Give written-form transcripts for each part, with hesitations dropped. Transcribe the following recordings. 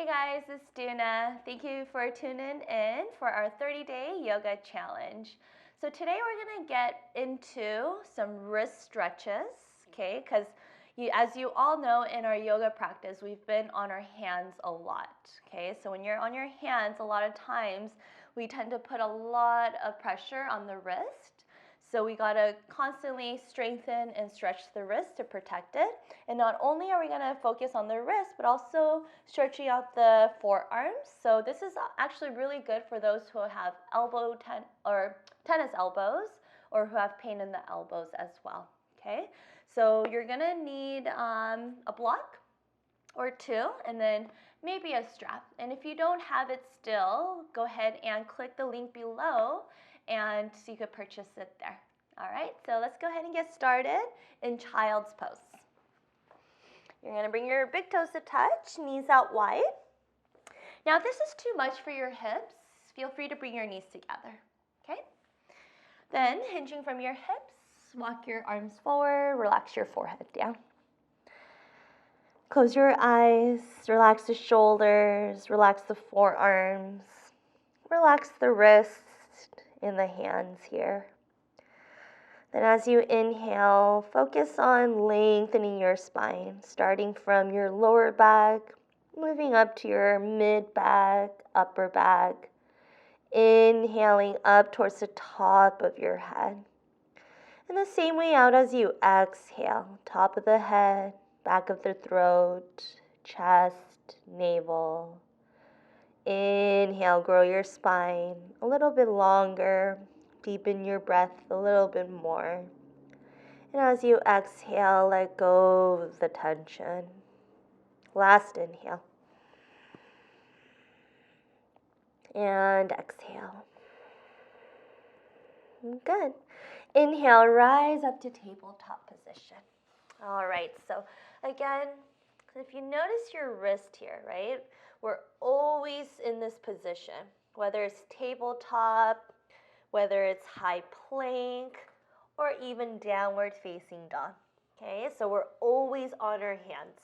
Hey guys, it's Doona. Thank you for tuning in for our 30-day yoga challenge. So today we're going to get into some wrist stretches, okay? Because as you all know, in our yoga practice, we've been on our hands a lot, okay? So when you're on your hands, a lot of times we tend to put a lot of pressure on the wrist. So we gotta constantly strengthen and stretch the wrist to protect it. And not only are we gonna focus on the wrist, but also stretching out the forearms. So this is actually really good for those who have tennis elbows or who have pain in the elbows as well, okay? So you're gonna need a block or two, and then maybe a strap. And if you don't have it still, go ahead and click the link below and so you could purchase it there. All right, so let's go ahead and get started in child's pose. You're gonna bring your big toes to touch, knees out wide. Now if this is too much for your hips, feel free to bring your knees together, okay? Then hinging from your hips, walk your arms forward, relax your forehead down. Close your eyes, relax the shoulders, relax the forearms, relax the wrists and the hands here. Then as you inhale, focus on lengthening your spine, starting from your lower back, moving up to your mid back, upper back, inhaling up towards the top of your head. And the same way out as you exhale, top of the head, back of the throat, chest, navel. Inhale, grow your spine a little bit longer, deepen your breath a little bit more. And as you exhale, let go of the tension. Last inhale. And exhale. Good. Inhale, rise up to tabletop position. All right, so again, if you notice your wrist here, right? We're always in this position, whether it's tabletop, whether it's high plank, or even downward facing dog, okay? So we're always on our hands.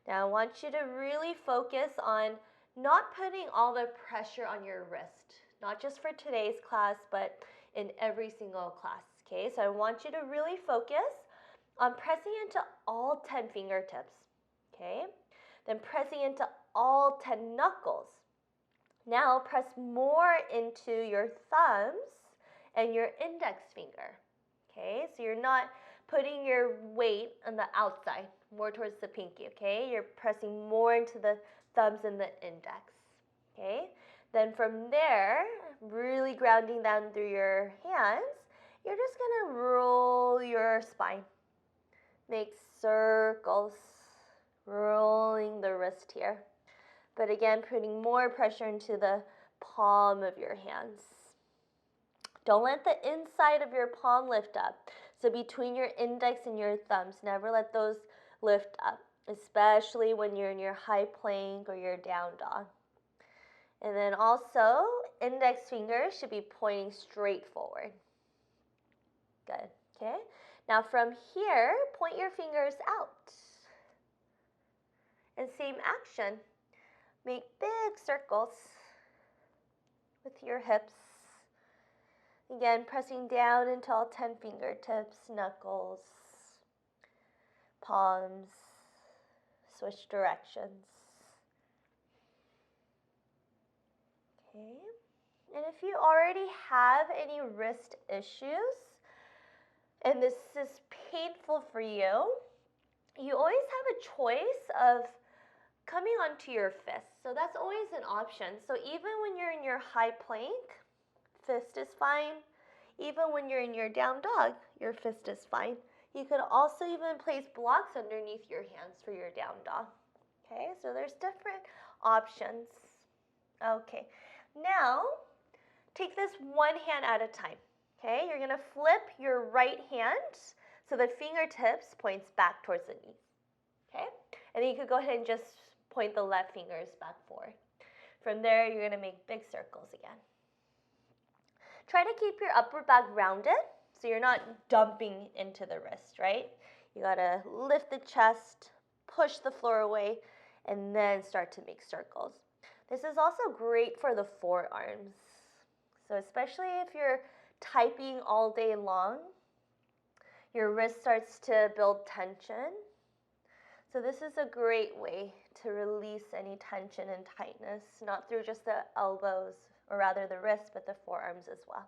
Now I want you to really focus on not putting all the pressure on your wrist, not just for today's class, but in every single class, okay? So I want you to really focus on pressing into all 10 fingertips, okay? Then pressing into all 10 knuckles. Now press more into your thumbs and your index finger, okay? So you're not putting your weight on the outside, more towards the pinky, okay? You're pressing more into the thumbs and the index, okay? Then from there, really grounding down through your hands, you're just gonna roll your spine. Make circles, rolling the wrist here. But again, putting more pressure into the palm of your hands. Don't let the inside of your palm lift up. So between your index and your thumbs, never let those lift up, especially when you're in your high plank or your down dog. And then also, index fingers should be pointing straight forward. Good, okay? Now from here, point your fingers out. And same action. Make big circles with your hips. Again, pressing down into all 10 fingertips, knuckles, palms. Switch directions. Okay. And if you already have any wrist issues, and this is painful for you, you always have a choice of coming onto your fist. So that's always an option. So even when you're in your high plank, fist is fine. Even when you're in your down dog, your fist is fine. You could also even place blocks underneath your hands for your down dog. Okay, so there's different options. Okay, now take this one hand at a time. Okay, you're gonna flip your right hand so the fingertips points back towards the knees. Okay, and then you could go ahead and just point the left fingers back forward. From there, you're gonna make big circles again. Try to keep your upper back rounded so you're not dumping into the wrist, right? You gotta lift the chest, push the floor away, and then start to make circles. This is also great for the forearms. So especially if you're typing all day long, your wrist starts to build tension. So this is a great way to release any tension and tightness, not through just the elbows, or rather the wrist, but the forearms as well.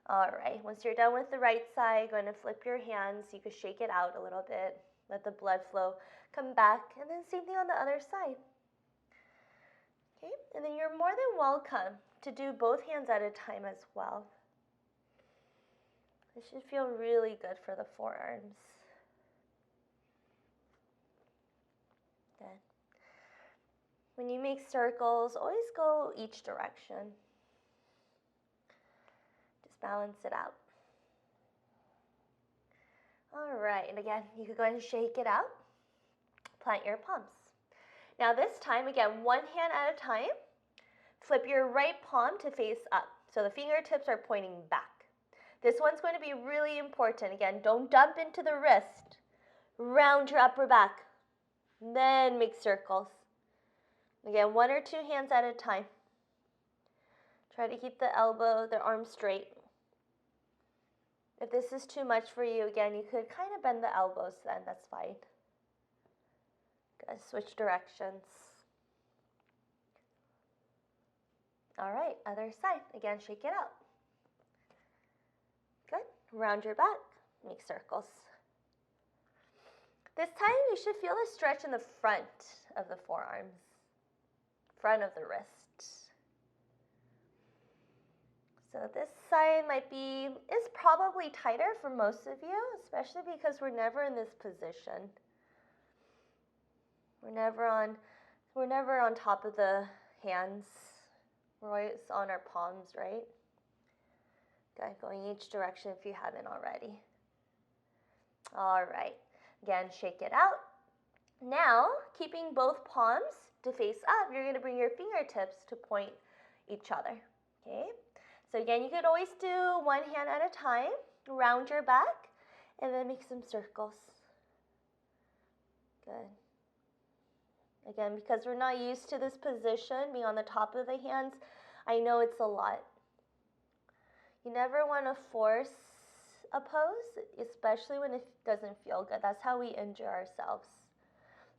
All right, once you're done with the right side, going to flip your hands. You can shake it out a little bit, let the blood flow come back, and then same thing on the other side. Okay, and then you're more than welcome to do both hands at a time as well. This should feel really good for the forearms. Good. When you make circles, always go each direction. Just balance it out. All right, and again, you can go ahead and shake it out. Plant your palms. Now this time, again, one hand at a time. Flip your right palm to face up. So the fingertips are pointing back. This one's going to be really important. Again, don't dump into the wrist. Round your upper back. Then make circles. Again, one or two hands at a time. Try to keep the arm straight. If this is too much for you, again, you could kind of bend the elbows then. That's fine. Good. Switch directions. All right, other side. Again, shake it out. Good. Round your back. Make circles. This time, you should feel a stretch in the front of the forearms, front of the wrist. So this side is probably tighter for most of you, especially because we're never in this position. We're never on top of the hands. We're always on our palms, right? Good, going each direction if you haven't already. All right, again, shake it out. Now, keeping both palms to face up, you're gonna bring your fingertips to point each other, okay? So again, you could always do one hand at a time, round your back, and then make some circles. Good. Again, because we're not used to this position, being on the top of the hands, I know it's a lot. You never want to force a pose, especially when it doesn't feel good. That's how we injure ourselves.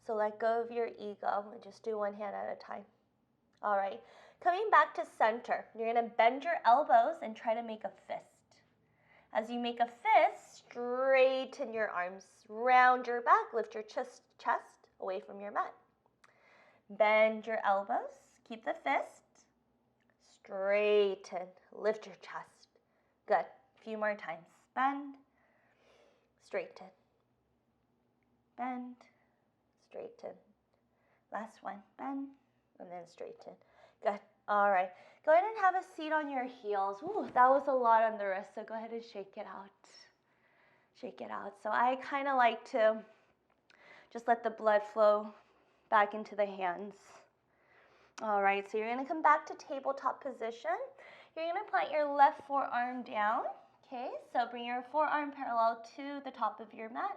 So let go of your ego and just do one hand at a time. All right, coming back to center, you're going to bend your elbows and try to make a fist. As you make a fist, straighten your arms, round your back, lift your chest away from your mat. Bend your elbows, keep the fist, straighten, lift your chest. Good, a few more times. Bend, straighten, bend, straighten. Last one, bend, and then straighten. Good, all right. Go ahead and have a seat on your heels. Ooh, that was a lot on the wrist, so go ahead and shake it out. Shake it out. So I kind of like to just let the blood flow back into the hands. All right, so you're gonna come back to tabletop position. You're gonna plant your left forearm down, okay? So bring your forearm parallel to the top of your mat.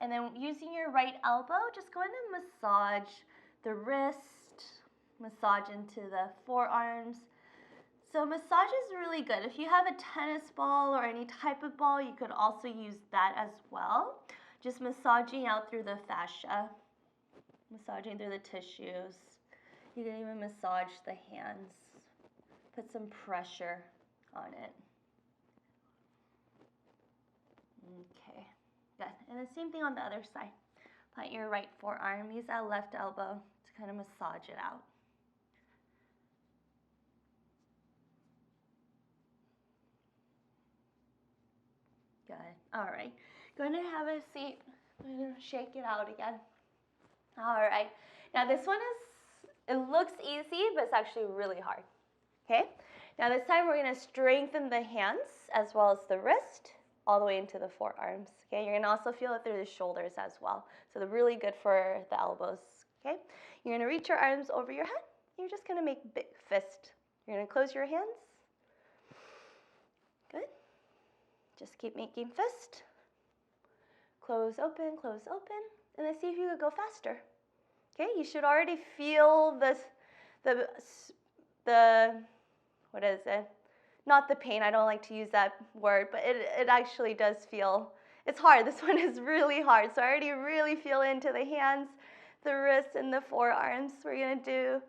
And then using your right elbow, just go ahead and massage the wrist, massage into the forearms. So massage is really good. If you have a tennis ball or any type of ball, you could also use that as well. Just massaging out through the fascia, massaging through the tissues. You can even massage the hands. Put some pressure on it. Okay, good. And the same thing on the other side. Plant your right forearm, use that left elbow to kind of massage it out. Good, all right. Go ahead and have a seat. I'm gonna shake it out again. All right, now this one it looks easy, but it's actually really hard, okay? Now this time we're gonna strengthen the hands as well as the wrist, all the way into the forearms, okay? You're gonna also feel it through the shoulders as well. So they're really good for the elbows, okay? You're gonna reach your arms over your head. You're just gonna make big fist. You're gonna close your hands. Good. Just keep making fist. Close, open, and then see if you could go faster. Okay, you should already feel this, the, what is it? Not the pain, I don't like to use that word, but it actually does feel, it's hard. This one is really hard. So I already really feel into the hands, the wrists, and the forearms. We're gonna do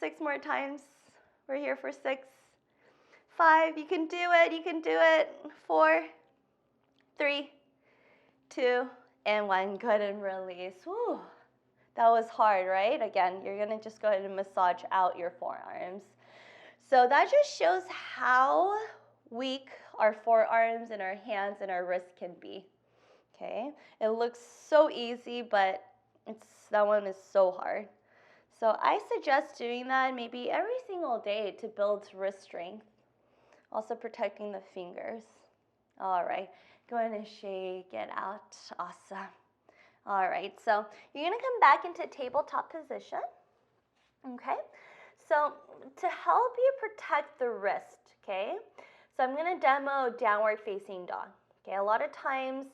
6 more times. We're here for 6, 5, you can do it, you can do it. 4, 3, 2, and 1. Good, and release. Whew. That was hard, right? Again, you're gonna just go ahead and massage out your forearms. So that just shows how weak our forearms and our hands and our wrists can be. Okay, it looks so easy, but that one is so hard. So I suggest doing that maybe every single day to build wrist strength. Also protecting the fingers. All right, go ahead and shake it out. Awesome. All right, so you're gonna come back into tabletop position. Okay, so to help you protect the wrist, okay, so I'm gonna demo downward facing dog. Okay, a lot of times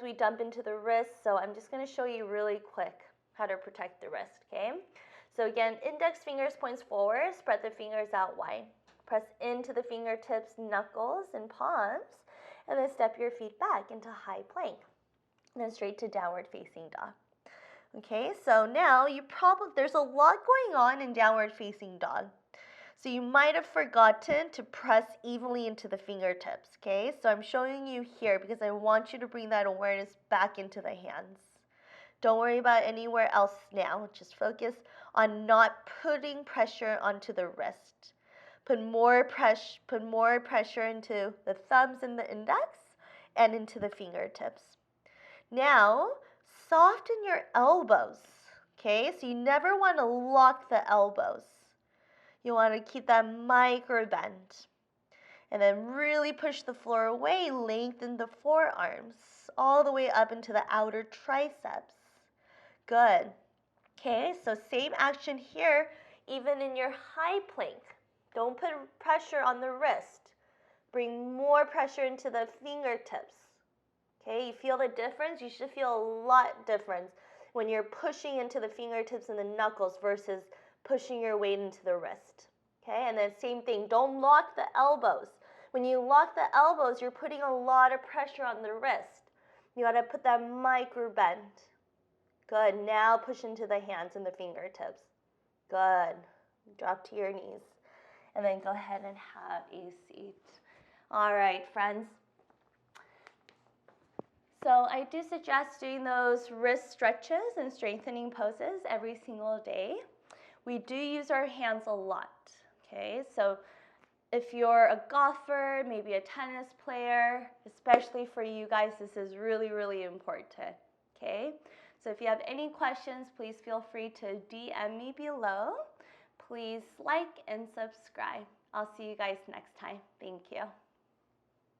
we dump into the wrist, so I'm just gonna show you really quick how to protect the wrist, okay? So again, index fingers points forward, spread the fingers out wide. Press into the fingertips, knuckles, and palms, and then step your feet back into high plank. And then straight to downward facing dog. Okay, so now there's a lot going on in downward facing dog. So you might have forgotten to press evenly into the fingertips, okay? So I'm showing you here because I want you to bring that awareness back into the hands. Don't worry about anywhere else now. Just focus on not putting pressure onto the wrist. Put more pressure into the thumbs and the index and into the fingertips. Now, soften your elbows, okay? So you never want to lock the elbows. You want to keep that micro bend. And then really push the floor away, lengthen the forearms all the way up into the outer triceps. Good. Okay, so same action here, even in your high plank. Don't put pressure on the wrist. Bring more pressure into the fingertips. Okay, you feel the difference? You should feel a lot difference when you're pushing into the fingertips and the knuckles versus pushing your weight into the wrist. Okay, and then same thing, don't lock the elbows. When you lock the elbows, you're putting a lot of pressure on the wrist. You gotta put that micro bend. Good, now push into the hands and the fingertips. Good, drop to your knees. And then go ahead and have a seat. All right, friends. So I do suggest doing those wrist stretches and strengthening poses every single day. We do use our hands a lot, okay? So if you're a golfer, maybe a tennis player, especially for you guys, this is really, really important, okay? So if you have any questions, please feel free to DM me below. Please like and subscribe. I'll see you guys next time. Thank you.